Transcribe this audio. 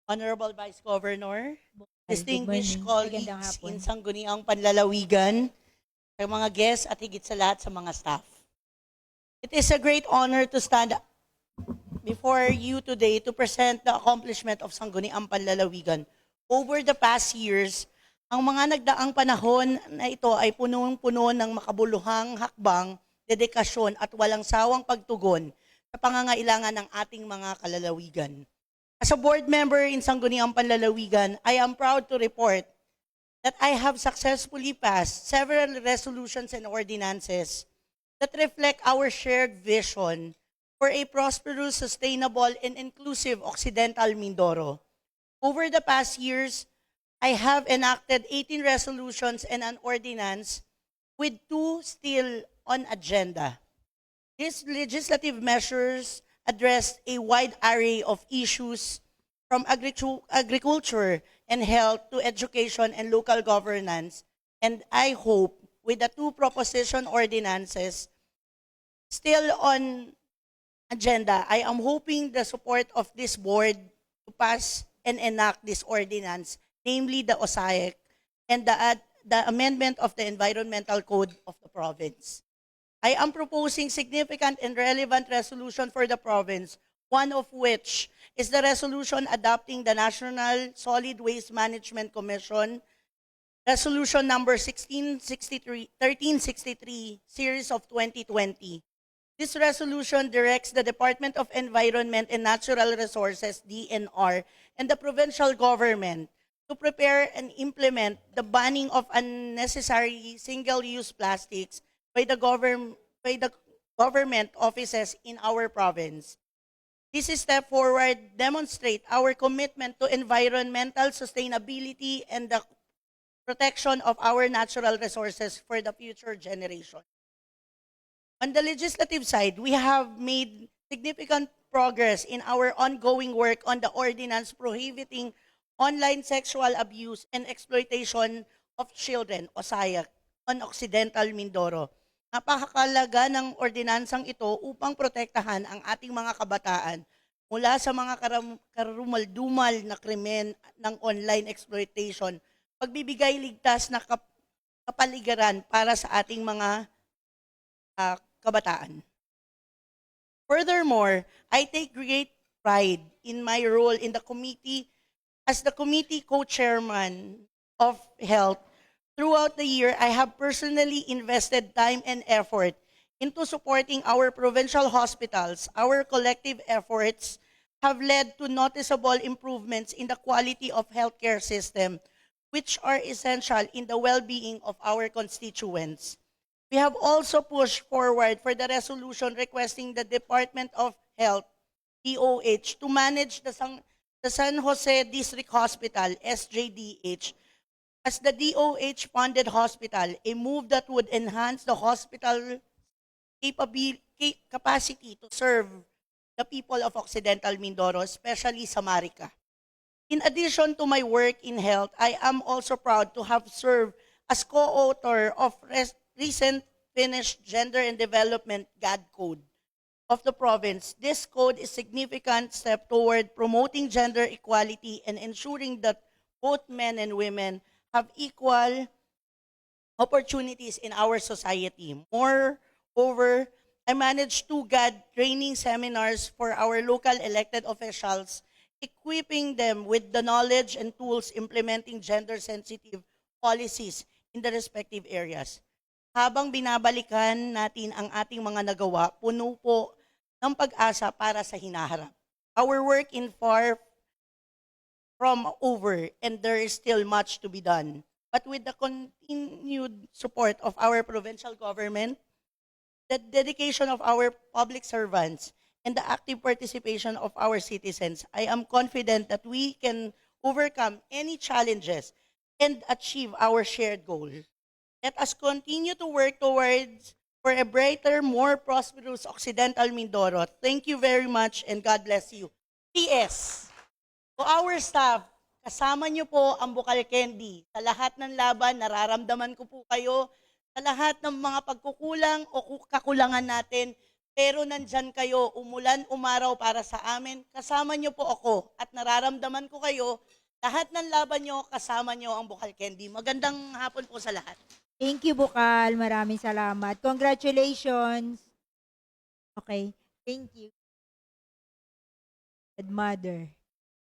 Honorable Vice Governor, Good distinguished morning. Magandang colleagues hapon. in Sangguniang Panlalawigan, sa mga guests at higit sa lahat sa mga staff. It is a great honor to stand before you today to present the accomplishment of Sangguniang Panlalawigan. Over the past years, ang mga nagdaang panahon na ito ay punong-puno ng makabuluhang hakbang, dedikasyon at walang sawang pagtugon sa pangangailangan ng ating mga kalalawigan. As a board member in Sangguniang Panlalawigan, I am proud to report that I have successfully passed several resolutions and ordinances that reflect our shared vision for a prosperous, sustainable, and inclusive Occidental Mindoro. Over the past years, I have enacted 18 resolutions and an ordinance with two still on agenda. These legislative measures address a wide array of issues from agriculture and health to education and local governance. And I hope with the two proposition ordinances still on agenda, I am hoping the support of this board to pass and enact this ordinance, namely the OSAIC and the amendment of the Environmental Code of the province. I am proposing significant and relevant resolution for the province, one of which is the resolution adopting the National Solid Waste Management Commission, Resolution number 1363, Series of 2020. This resolution directs the Department of Environment and Natural Resources, DNR, and the provincial government to prepare and implement the banning of unnecessary single-use plastics by the government offices in our province. This step forward demonstrate our commitment to environmental sustainability and the protection of our natural resources for the future generation. On the legislative side, we have made significant progress in our ongoing work on the ordinance prohibiting online sexual abuse and exploitation of children, o SAYAC, on Occidental Mindoro. Napakalaga ng ordinansang ito upang protektahan ang ating mga kabataan mula sa mga karumaldumal na krimen ng online exploitation, pagbibigay ligtas na kapaligiran para sa ating mga kabataan. Furthermore, I take great pride in my role in the committee as the committee co-chairman of health. Throughout the year, I have personally invested time and effort into supporting our provincial hospitals. Our collective efforts have led to noticeable improvements in the quality of healthcare system, which are essential in the well-being of our constituents. We have also pushed forward for the resolution requesting the Department of Health, DOH, to manage the San Jose District Hospital, SJDH, as the DOH-funded hospital, a move that would enhance the hospital capacity to serve the people of Occidental Mindoro, especially sa Marica. In addition to my work in health, I am also proud to have served as co-author of recent finished Gender and Development GAD Code of the province. This code is a significant step toward promoting gender equality and ensuring that both men and women have equal opportunities in our society. Moreover, I managed two GAD training seminars for our local elected officials, equipping them with the knowledge and tools implementing gender-sensitive policies in the respective areas. Habang binabalikan natin ang ating mga nagawa, puno po ng pag-asa para sa hinaharap. Our work in far from over and there is still much to be done. But with the continued support of our provincial government, the dedication of our public servants, and the active participation of our citizens, I am confident that we can overcome any challenges and achieve our shared goal. Let us continue to work towards for a brighter, more prosperous Occidental Mindoro. Thank you very much and God bless you. P.S. To our staff, kasama niyo po ang Bukal Candy. Sa lahat ng laban, nararamdaman ko po kayo. Sa lahat ng mga pagkukulang o kakulangan natin, pero nandyan kayo, umulan, umaraw para sa amin. Kasama niyo po ako at nararamdaman ko kayo. Lahat ng laban niyo, kasama niyo ang Bukal Candy. Magandang hapon po sa lahat. Thank you, Bukal. Maraming salamat. Congratulations. Okay. Thank you. Good mother.